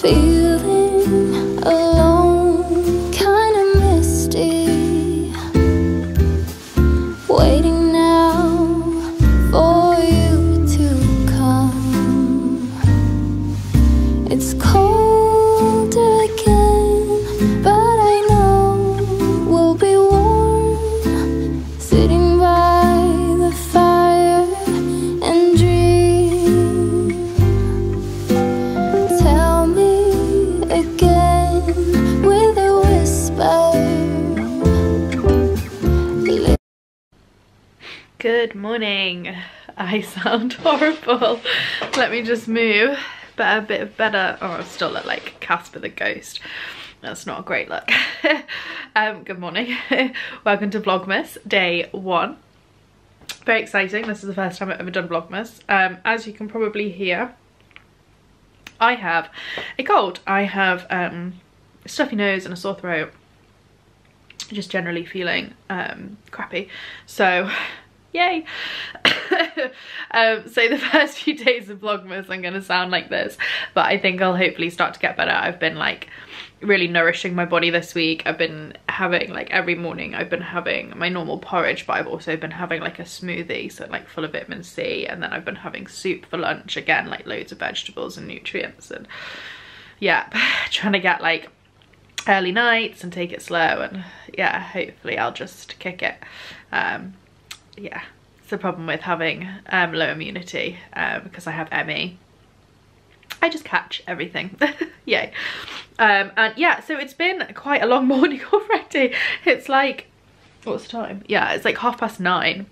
Feeling alone, kinda misty, waiting now for you to come. It's cold again, but I know we'll be warm, sitting by the fire and dream. Tell me again with a whisper. Good morning. I sound horrible. Let me just move. But a bit better. Oh, I still look like Casper the Ghost. That's not a great look. Good morning. Welcome to Vlogmas day 1. Very exciting. This is the first time I've ever done Vlogmas. As you can probably hear, I have a cold. I have a stuffy nose and a sore throat. Just generally feeling crappy. So yay. So the first few days of Vlogmas I'm gonna sound like this, but I think I'll hopefully start to get better. I've been like really nourishing my body this week. I've been having like every morning I've been having my normal porridge, but I've also been having like a smoothie, so like full of vitamin C, and then I've been having soup for lunch, again like loads of vegetables and nutrients, and yeah, trying to get like early nights and take it slow, and yeah, hopefully I'll just kick it. Yeah, it's the problem with having low immunity, because I have ME. I just catch everything. Yay. And yeah, so it's been quite a long morning already. It's like, what's the time? Yeah, it's like 9:30.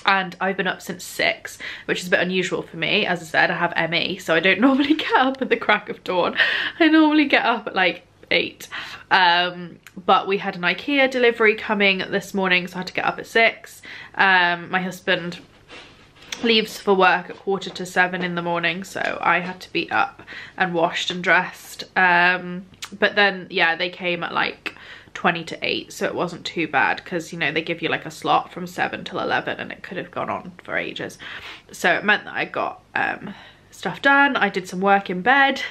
And I've been up since 6, which is a bit unusual for me. As I said, I have ME, so I don't normally get up at the crack of dawn. I normally get up at like 8. But we had an IKEA delivery coming this morning, so I had to get up at 6. My husband leaves for work at 6:45 in the morning, so I had to be up and washed and dressed. But then yeah, they came at like 20 to 8, so it wasn't too bad, because you know they give you like a slot from 7 till 11, and it could have gone on for ages. So it meant that I got stuff done. I did some work in bed,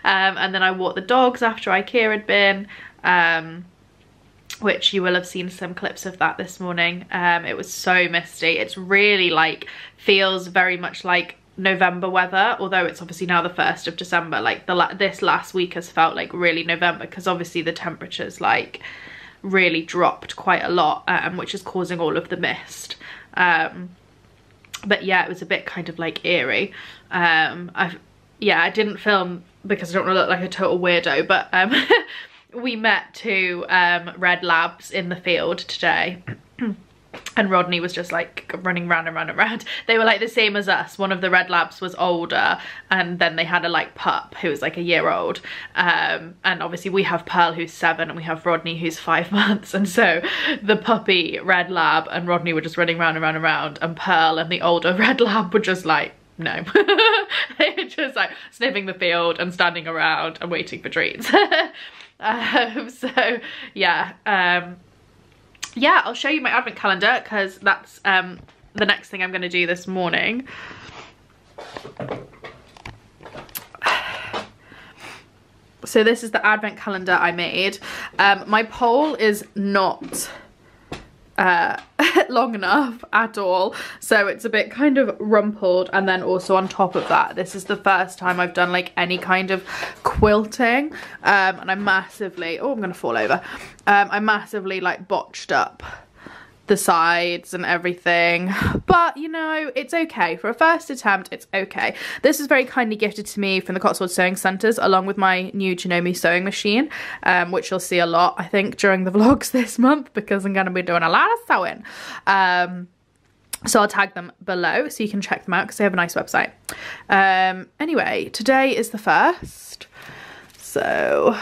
and then I walked the dogs after IKEA had been, which you will have seen some clips of that this morning. It was so misty. It's really like feels very much like November weather, although it's obviously now the 1st of December. Like this last week has felt like really November, because obviously the temperatures like really dropped quite a lot, which is causing all of the mist. But yeah, it was a bit kind of like eerie. I didn't film because I don't want to look like a total weirdo, but we met 2 red labs in the field today. And Rodney was just like running round and round and round. They were like the same as us. One of the red labs was older, and then they had a like pup who was like a year old. And obviously we have Pearl who's 7, and we have Rodney who's 5 months. And so the puppy red lab and Rodney were just running round and round and round, and Pearl and the older red lab were just like, no. They were just like sniffing the field and standing around and waiting for treats. So yeah, yeah, I'll show you my advent calendar, because that's the next thing I'm going to do this morning. So this is the advent calendar I made. My pole is not long enough at all, so it's a bit kind of rumpled, and then also on top of that, this is the first time I've done like any kind of quilting, and I massively, oh I'm gonna fall over, I massively like botched up the sides and everything, but you know, it's okay. For a first attempt, it's okay. This is very kindly gifted to me from the Cotswold Sewing Centres, along with my new Janome sewing machine, which you'll see a lot, I think, during the vlogs this month, because I'm going to be doing a lot of sewing. So I'll tag them below so you can check them out, because they have a nice website. Anyway, today is the 1st, so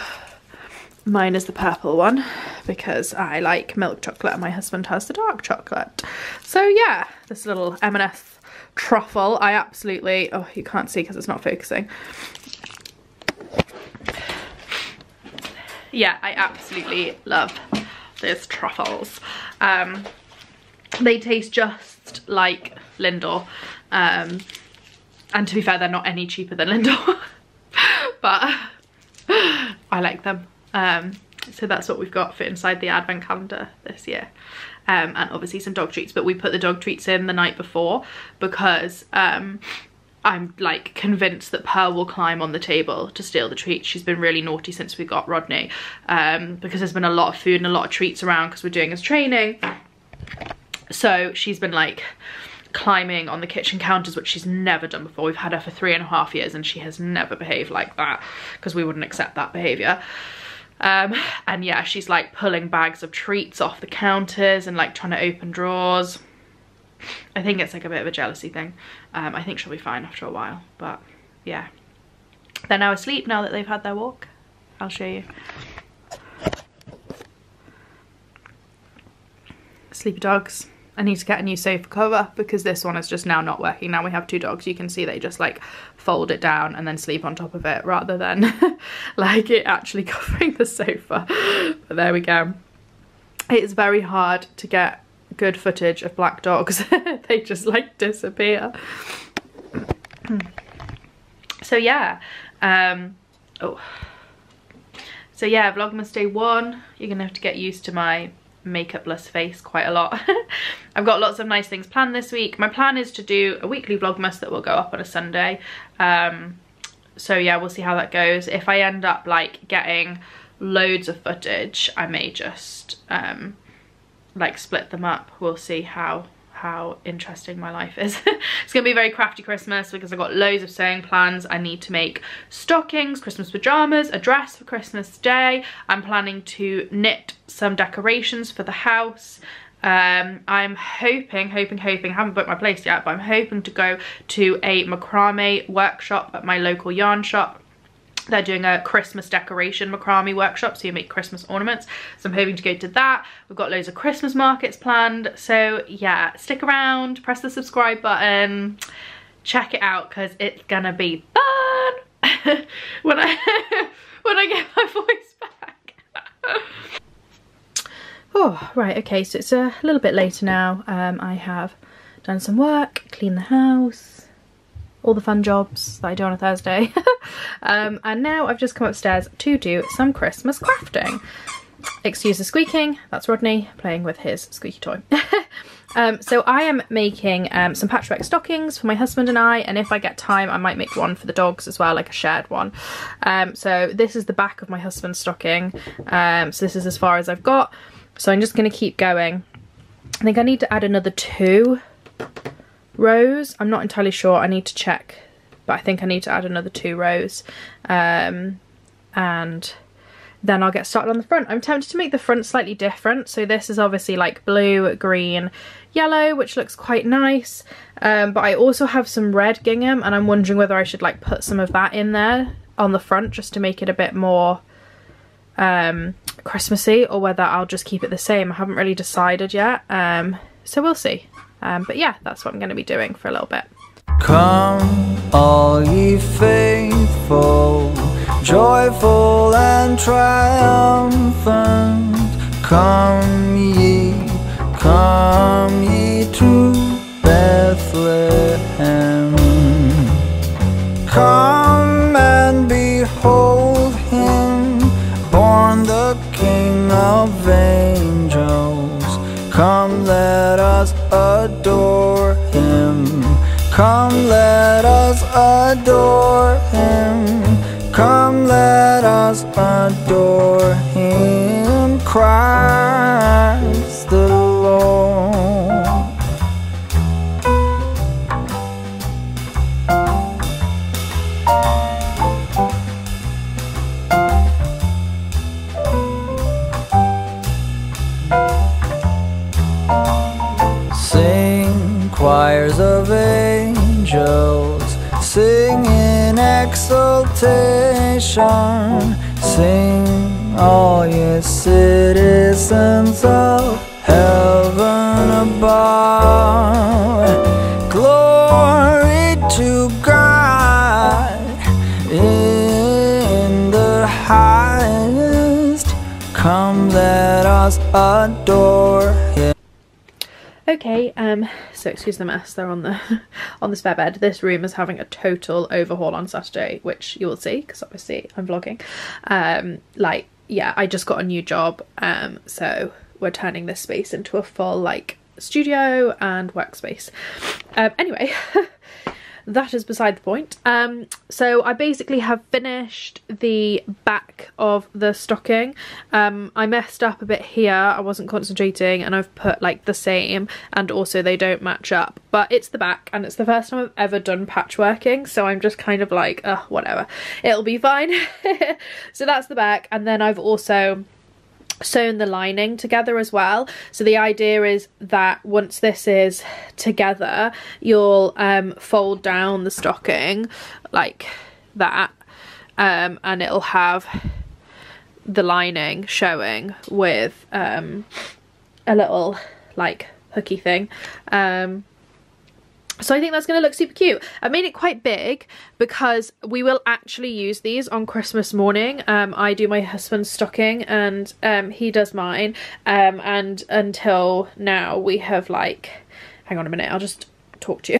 mine is the purple one, because I like milk chocolate and my husband has the dark chocolate. So yeah, this little M&S truffle, I absolutely, oh you can't see because it's not focusing. Yeah, I absolutely love these truffles. They taste just like Lindor, and to be fair, they're not any cheaper than Lindor. but I like them. So that's what we've got for inside the advent calendar this year. And obviously some dog treats, but we put the dog treats in the night before because I'm like convinced that Pearl will climb on the table to steal the treats. She's been really naughty since we got Rodney, because there's been a lot of food and a lot of treats around because we're doing his training. So she's been like climbing on the kitchen counters, which she's never done before. We've had her for 3.5 years and she has never behaved like that because we wouldn't accept that behaviour. And yeah, she's like pulling bags of treats off the counters and like trying to open drawers. I think it's like a bit of a jealousy thing. I think she'll be fine after a while, but yeah. They're now asleep now that they've had their walk. I'll show you. Sleepy dogs. I need to get a new sofa cover because this one is just now not working. Now we have 2 dogs. You can see they just like fold it down and then sleep on top of it rather than like it actually covering the sofa. But there we go. It's very hard to get good footage of black dogs. They just like disappear. So yeah. So yeah, Vlogmas day 1. You're gonna have to get used to my makeupless face quite a lot. I've got lots of nice things planned this week. My plan is to do a weekly Vlogmas that will go up on a Sunday. So yeah, we'll see how that goes. If I end up like getting loads of footage, I may just like split them up. We'll see how interesting my life is. It's gonna be a very crafty Christmas because I've got loads of sewing plans. I need to make stockings, Christmas pajamas, a dress for Christmas Day. I'm planning to knit some decorations for the house. I'm hoping, I haven't booked my place yet, but I'm hoping to go to a macrame workshop at my local yarn shop. They're doing a Christmas decoration macrame workshop, so you make Christmas ornaments. So I'm hoping to go to that. We've got loads of Christmas markets planned. So yeah, stick around, press the subscribe button, check it out because it's gonna be fun when I get my voice back. Oh, right, okay, so it's a little bit later now. I have done some work, cleaned the house, all the fun jobs that I do on a Thursday. And now I've just come upstairs to do some Christmas crafting. Excuse the squeaking, that's Rodney playing with his squeaky toy. So I am making some patchwork stockings for my husband and I, and if I get time I might make one for the dogs as well, like a shared one. So this is the back of my husband's stocking. So this is as far as I've got. So I'm just going to keep going. I think I need to add another 2 rows. I'm not entirely sure, I need to check, but I think I need to add another 2 rows. And then I'll get started on the front. I'm tempted to make the front slightly different. So this is obviously like blue, green, yellow, which looks quite nice. But I also have some red gingham and I'm wondering whether I should like put some of that in there on the front just to make it a bit more Christmassy, or whether I'll just keep it the same. I haven't really decided yet. So we'll see. But yeah, that's what I'm going to be doing for a little bit. Come, all ye faithful, joyful and triumphant. Come ye to Bethlehem. Come and behold him, born the King of angels. Come, let us adore him. Come, let us adore him. Come, let us adore him, Christ the Lord. Sing, choirs of angels, sing in exultation. Sing, all ye citizens of heaven above. Glory to God in the highest. Come, let us adore him. Okay, so excuse the mess, they're on the on the spare bed. This room is having a total overhaul on Saturday, which you will see because obviously I'm vlogging. Like, yeah, I just got a new job, so we're turning this space into a full like studio and workspace. Anyway, that is beside the point. So I basically have finished the back of the stocking. I messed up a bit here, I wasn't concentrating, and I've put like the same, and also they don't match up, but it's the back and it's the first time I've ever done patchworking, so I'm just kind of like, whatever, it'll be fine. So that's the back, and then I've also sewn the lining together as well. So the idea is that once this is together, you'll fold down the stocking like that, and it'll have the lining showing with a little like hooky thing. So I think that's going to look super cute. I made it quite big because we will actually use these on Christmas morning. I do my husband's stocking and he does mine. And until now we have like, hang on a minute, I'll just talk to you.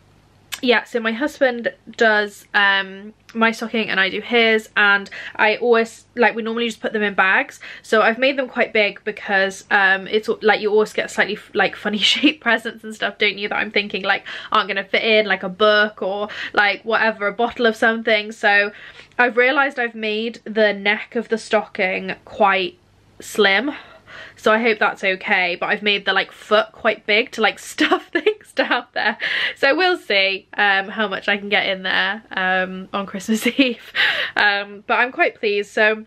Yeah, so my husband does my stocking and I do his, and I always, like, we normally just put them in bags. So I've made them quite big because it's like you always get slightly like funny shaped presents and stuff, don't you, that I'm thinking like aren't gonna fit in, like a book or like whatever, a bottle of something. So I've realised I've made the neck of the stocking quite slim. So I hope that's okay, but I've made the like foot quite big to like stuff things down there. So we'll see how much I can get in there on Christmas Eve. But I'm quite pleased. So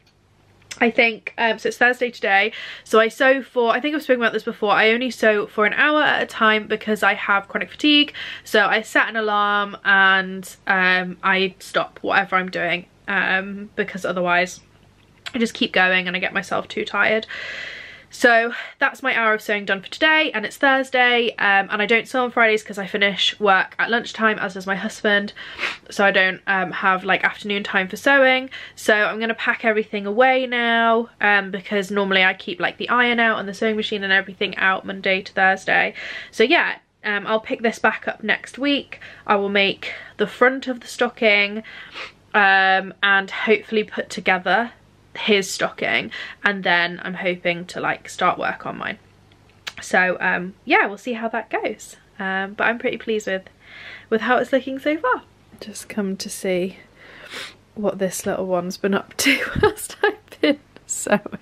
I think, so it's Thursday today, so I sew for, I think I've spoken about this before, I only sew for an hour at a time because I have chronic fatigue. So I set an alarm and I stop whatever I'm doing because otherwise I just keep going and I get myself too tired. So that's my hour of sewing done for today, and it's Thursday, and I don't sew on Fridays because I finish work at lunchtime, as does my husband, so I don't have like afternoon time for sewing. So I'm going to pack everything away now, because normally I keep like the iron out and the sewing machine and everything out Monday to Thursday. So yeah, I'll pick this back up next week. I will make the front of the stocking and hopefully put together his stocking, and then I'm hoping to like start work on mine. So yeah, we'll see how that goes, but I'm pretty pleased with how it's looking so far. Just come to see what this little one's been up to whilst I've been sewing.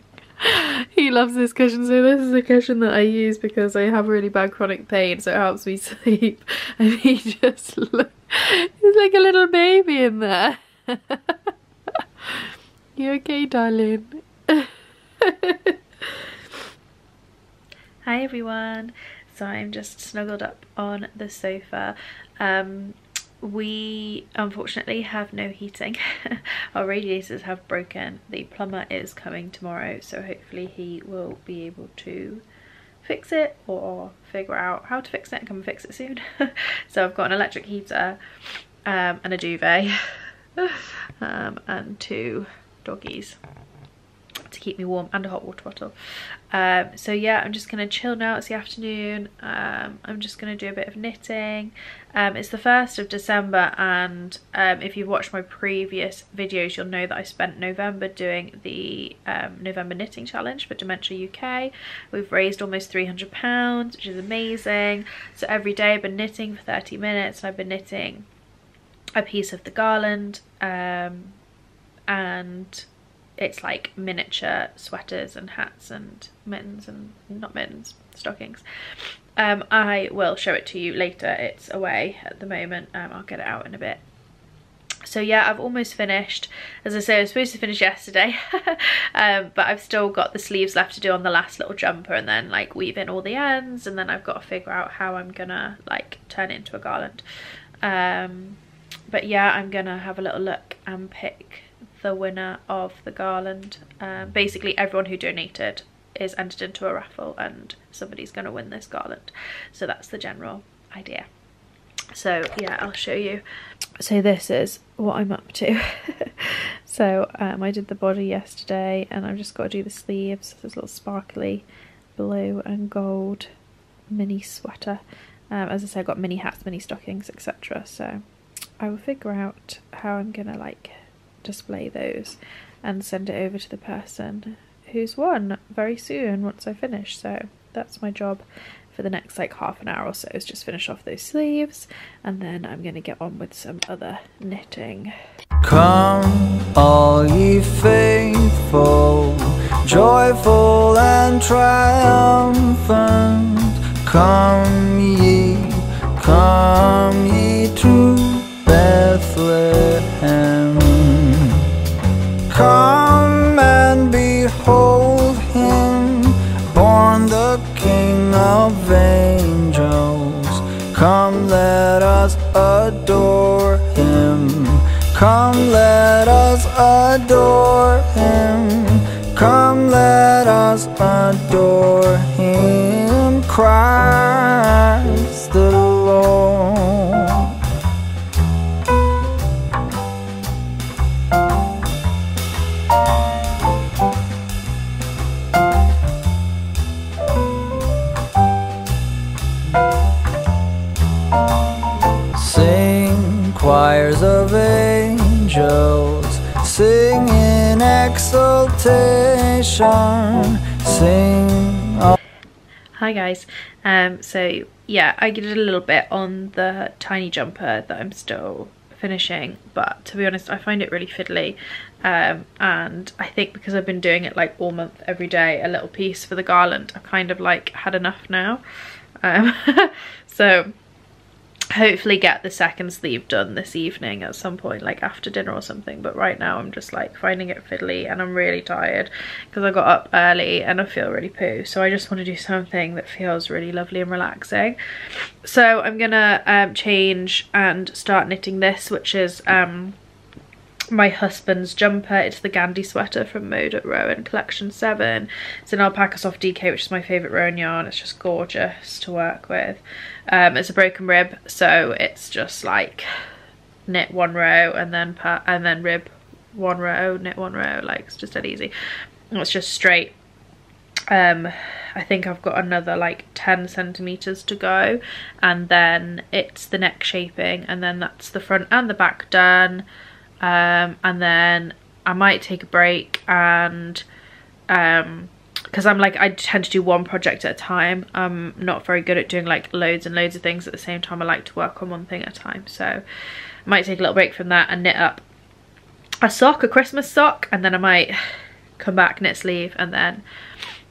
He loves this cushion, so this is a cushion that I use because I have really bad chronic pain, so it helps me sleep, and he just he's like a little baby in there. You okay, darling? Hi everyone. So I'm just snuggled up on the sofa. We unfortunately have no heating. Our radiators have broken. The plumber is coming tomorrow, so hopefully he will be able to fix it or figure out how to fix it and come and fix it soon. So I've got an electric heater and a duvet and 2 doggies to keep me warm, and a hot water bottle. So yeah, I'm just gonna chill now. It's the afternoon. I'm just gonna do a bit of knitting. It's the 1st of December, and if you've watched my previous videos, you'll know that I spent November doing the November knitting challenge for Dementia UK. We've raised almost £300, which is amazing. So every day I've been knitting for 30 minutes, and I've been knitting a piece of the garland, and it's like miniature sweaters and hats and mittens, and not mittens, stockings. I will show it to you later. It's away at the moment. I'll get it out in a bit. So yeah, I've almost finished. As I say, I was supposed to finish yesterday, but I've still got the sleeves left to do on the last little jumper, and then like weave in all the ends, and then I've got to figure out how I'm gonna like turn it into a garland. But yeah, I'm gonna have a little look and pick the winner of the garland. Basically everyone who donated is entered into a raffle, and somebody's gonna win this garland. So that's the general idea. So yeah, I'll show you. So this is what I'm up to. So I did the body yesterday, and I've just got to do the sleeves. This little sparkly blue and gold mini sweater. As I said, I've got mini hats, mini stockings, etc. So I will figure out how I'm gonna like display those and send it over to the person who's won very soon once I finish. So that's my job for the next like half an hour or so, is just finish off those sleeves, and then I'm gonna get on with some other knitting. Come, all ye faithful, joyful and triumphant. Come ye to Bethlehem. Come and behold him, born the King of angels. Come, let us adore him. Come, let us adore him. Come, let us adore him, Christ the Lord. Sing, choirs of angels, sing in exultation, sing. Hi guys, so yeah, I did a little bit on the tiny jumper that I'm still finishing, but to be honest I find it really fiddly, and I think because I've been doing it like all month every day, a little piece for the garland, I've kind of like had enough now. So hopefully get the second sleeve done this evening at some point, like after dinner or something, but right now I'm just like finding it fiddly and I'm really tired because I got up early and I feel really poo, so I just want to do something that feels really lovely and relaxing. So I'm gonna change and start knitting this, which is my husband's jumper. It's the Gandhi sweater from Mode at Rowan collection 7. It's an alpaca soft DK, which is my favourite Rowan yarn. It's just gorgeous to work with. It's a broken rib, so it's just like knit one row and then rib one row, knit one row, like it's just that easy. It's just straight. I think I've got another like 10 centimeters to go, and then it's the neck shaping, and then that's the front and the back done. And then I might take a break, and because I'm like, I tend to do one project at a time. I'm not very good at doing like loads and loads of things at the same time. I like to work on one thing at a time, so I might take a little break from that and knit up a sock, a Christmas sock, and then I might come back, knit sleeve, and then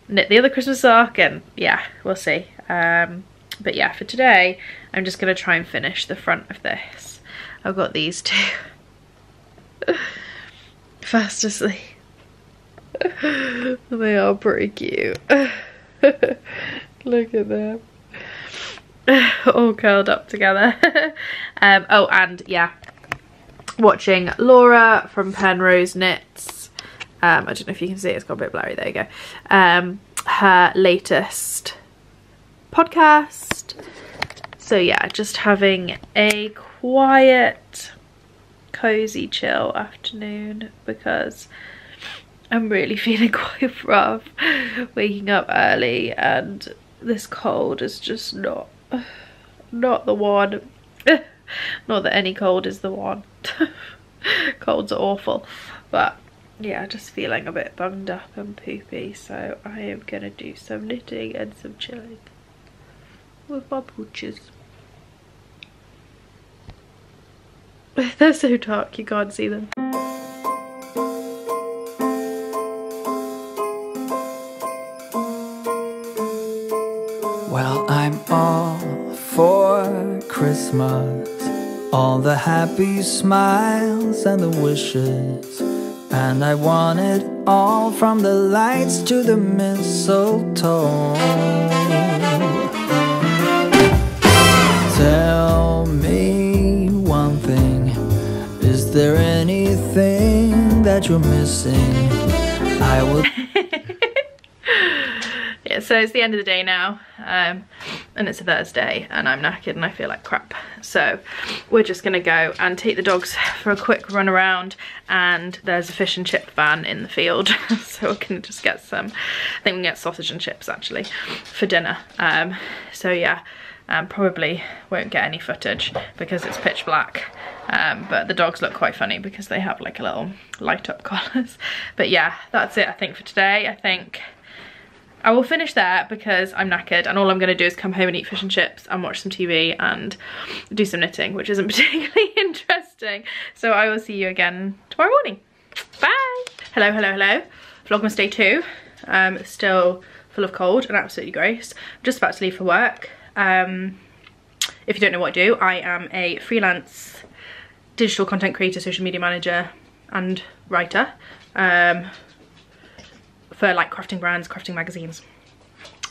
knit the other Christmas sock, and yeah, we'll see. But yeah, for today I'm just gonna try and finish the front of this. I've got these two fast asleep. They are pretty cute. Look at them, all curled up together. Oh, and yeah, watching Laura from Penrose Knits. I don't know if you can see it, it's got a bit blurry, there you go. Her latest podcast. So yeah, just having a quiet, cozy, chill afternoon because I'm really feeling quite rough, waking up early, and this cold is just not the one. Not that any cold is the one. Colds are awful, but yeah, just feeling a bit bunged up and poopy, so I am gonna do some knitting and some chilling with my pooches. They're so dark you can't see them. Well, I'm all for Christmas, all the happy smiles and the wishes, and I want it all, from the lights to the mistletoe. Tell me one thing, is there anything that you're missing? I will. Yeah, so it's the end of the day now. and it's a Thursday and I'm knackered and I feel like crap. So we're just gonna go and take the dogs for a quick run around, and there's a fish and chip van in the field. So we're gonna just get some, I think we can get sausage and chips actually for dinner. So yeah, probably won't get any footage because it's pitch black. But the dogs look quite funny because they have like a little light up collars. But yeah, that's it I think for today. I think I will finish there because I'm knackered, and all I'm gonna do is come home and eat fish and chips and watch some TV and do some knitting, which isn't particularly interesting. So I will see you again tomorrow morning. Bye. Hello, hello, hello. Vlogmas day 2. Still full of cold and absolutely gross. I'm just about to leave for work. If you don't know what I do, I am a freelance digital content creator, social media manager and writer for like crafting brands, crafting magazines,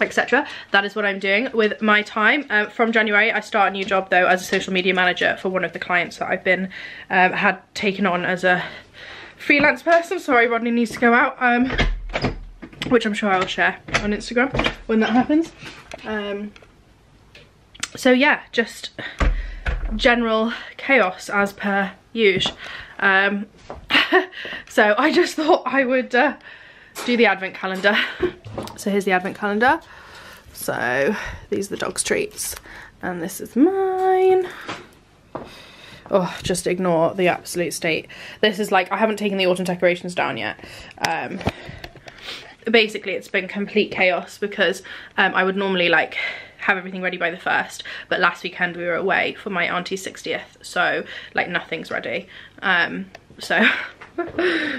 etc. That is what I'm doing with my time. From January I start a new job though as a social media manager for one of the clients that I've been had taken on as a freelance person. Sorry, Rodney needs to go out, which I'm sure I'll share on Instagram when that happens. So yeah, just general chaos as per usual. So I just thought I would do the advent calendar. So here's the advent calendar. So these are the dog's treats and this is mine. Oh, just ignore the absolute state. This is like, I haven't taken the autumn decorations down yet. Basically it's been complete chaos because I would normally like have everything ready by the 1st, but last weekend we were away for my auntie's 60th, so like nothing's ready. So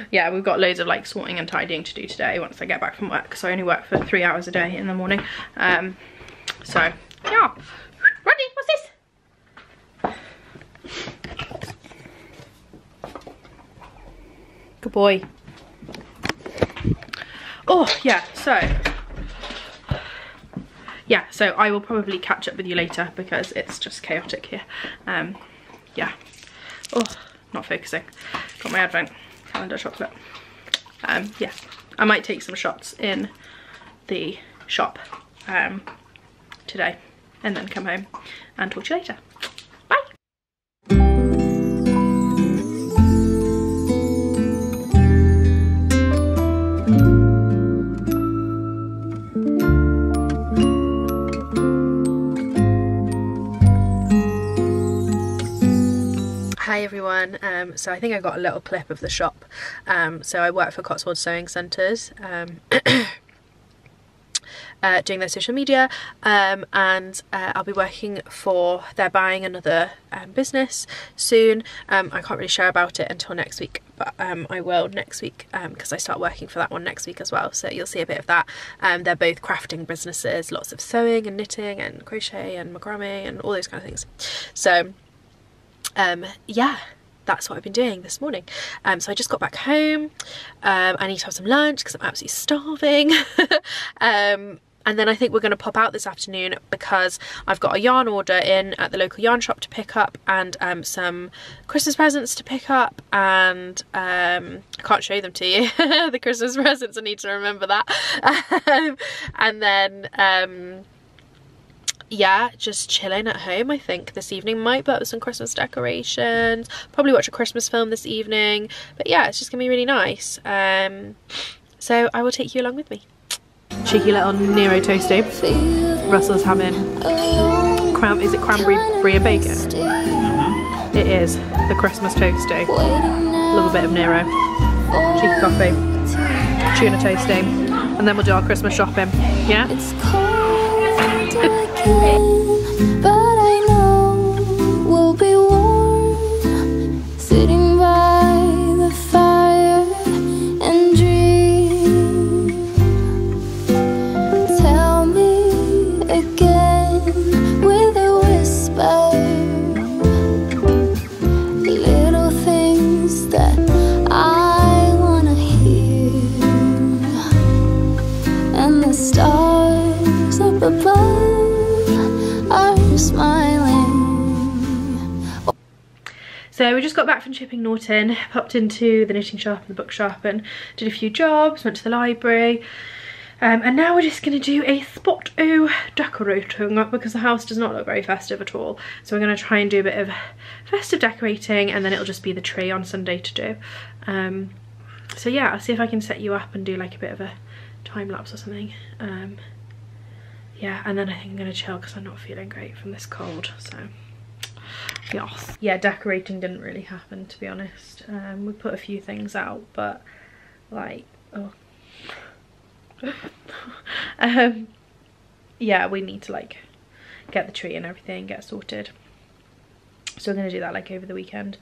yeah, we've got loads of like sorting and tidying to do today once I get back from work, so I only work for 3 hours a day in the morning. So yeah. Rodney, what's this? Good boy. Oh yeah, so I will probably catch up with you later because it's just chaotic here. Yeah. Oh, not focusing. Got my advent calendar chocolate. Yeah, I might take some shots in the shop today and then come home and talk to you later. Bye. Hi everyone, so I think I got a little clip of the shop. So I work for Cotswold Sewing Centres, doing their social media, and I'll be working for, they're buying another business soon. I can't really share about it until next week, but I will next week because I start working for that one next week as well, so you'll see a bit of that. They're both crafting businesses, lots of sewing and knitting and crochet and macrame and all those kind of things. So yeah, that's what I've been doing this morning. So I just got back home. I need to have some lunch because I'm absolutely starving. And then I think we're going to pop out this afternoon because I've got a yarn order in at the local yarn shop to pick up, and some Christmas presents to pick up, and I can't show them to you, the Christmas presents, I need to remember that. And then yeah, just chilling at home I think this evening. Might put up some Christmas decorations, probably watch a Christmas film this evening, but yeah, it's just gonna be really nice. So I will take you along with me. Cheeky little Nero toasty. Russell's having is it cranberry brie and bacon? It is the Christmas toasty. Love a bit of Nero. Cheeky coffee, tuna toasty, and then we'll do our Christmas shopping. Yeah. But I know we'll be warm, sitting by the fire and dream. Tell me again with a whisper, little things that I wanna hear, and the stars up above are smiling. So we just got back from Chipping Norton, popped into the knitting shop and the bookshop and did a few jobs, went to the library, And now we're just going to do a spot decorating because the house does not look very festive at all. So we're going to try and do a bit of festive decorating, and then it'll just be the tree on Sunday to do. So yeah, I'll see if I can set you up and do like a bit of a time lapse or something. Yeah, and then I think I'm going to chill because I'm not feeling great from this cold. So yes. Yeah, decorating didn't really happen, to be honest. We put a few things out, but like, oh. Yeah, we need to like get the tree and everything, get sorted. So we're going to do that like over the weekend.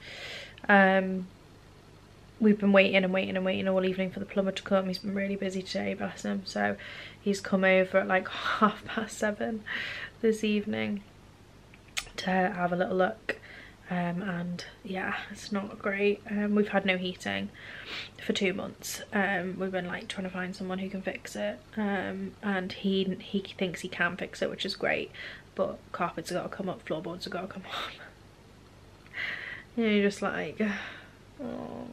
We've been waiting and waiting and waiting all evening for the plumber to come. He's been really busy today, bless him. So he's come over at like 7:30 this evening to have a little look. And yeah, it's not great. We've had no heating for 2 months. We've been like trying to find someone who can fix it, and he thinks he can fix it, which is great, but carpets have got to come up, floorboards have got to come on. You know, you're just like, oh.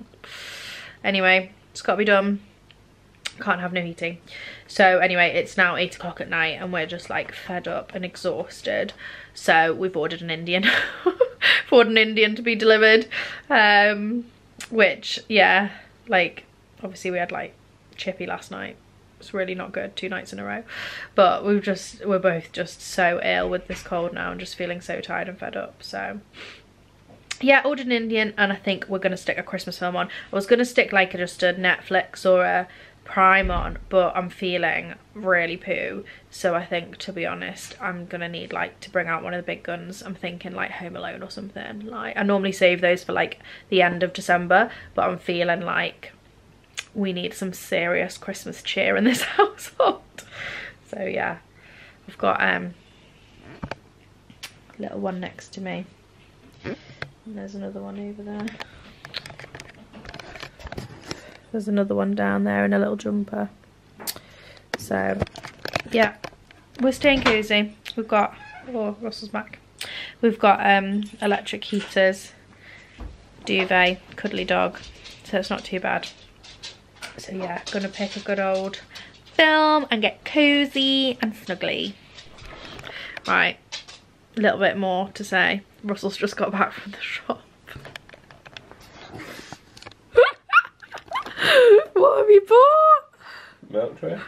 Anyway, it's got to be done. Can't have no heating. So anyway, it's now 8 o'clock at night and we're just like fed up and exhausted. So we've ordered an Indian. Ordered an Indian to be delivered. Which, yeah, like obviously we had like chippy last night. It's really not good, 2 nights in a row. But we're both just so ill with this cold now and just feeling so tired and fed up. So yeah, ordered an Indian, and I think we're gonna stick a Christmas film on. I was gonna stick like just a Netflix or a Prime on, but I'm feeling really poo, so I think, to be honest, I'm gonna need like to bring out one of the big guns. I'm thinking like Home Alone or something. Like, I normally save those for like the end of December, but I'm feeling like we need some serious Christmas cheer in this household. So yeah, I've got a little one next to me. And there's another one over there. There's another one down there in a little jumper. So yeah, we're staying cozy. We've got, oh, Russell's back. We've got electric heaters, duvet, cuddly dog, so it's not too bad. So yeah, gonna pick a good old film and get cozy and snuggly. Right, a little bit more to say. Russell's just got back from the shop. What have you bought? Milk tray.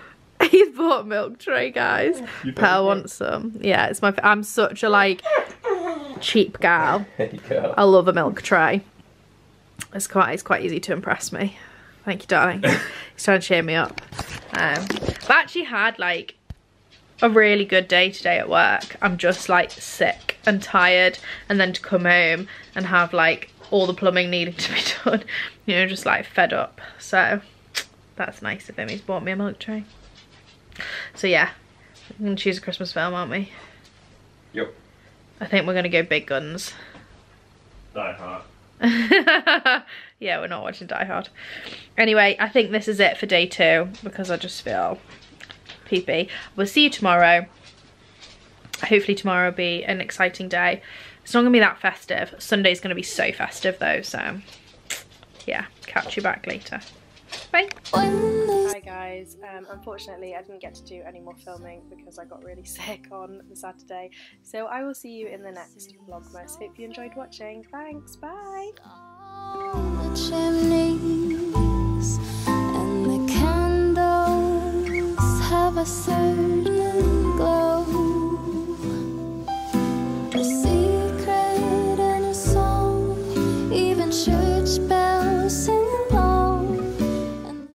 He's bought a milk tray, guys. Pearl wants some. Yeah, it's my. I'm such a like cheap gal. I love a milk tray. It's quite easy to impress me. Thank you, darling. He's trying to cheer me up. I've actually had like a really good day today at work. I'm just like sick and tired, and then to come home and have like all the plumbing needing to be done, you know, just like fed up. So that's nice of him. He's bought me a milk tray. So yeah, we're gonna choose a Christmas film, aren't we? Yep. I think we're gonna go big guns. Die Hard. Yeah, we're not watching Die Hard. Anyway, I think this is it for day 2 because I just feel pee-pee. We'll see you tomorrow. Hopefully tomorrow will be an exciting day. It's not gonna be that festive. Sunday's gonna be so festive though, so yeah, catch you back later. Bye. Hi guys, unfortunately I didn't get to do any more filming because I got really sick on the Saturday, so I will see you in the next Vlogmas. Hope you enjoyed watching. Thanks, bye! The chimneys and the candles have a certain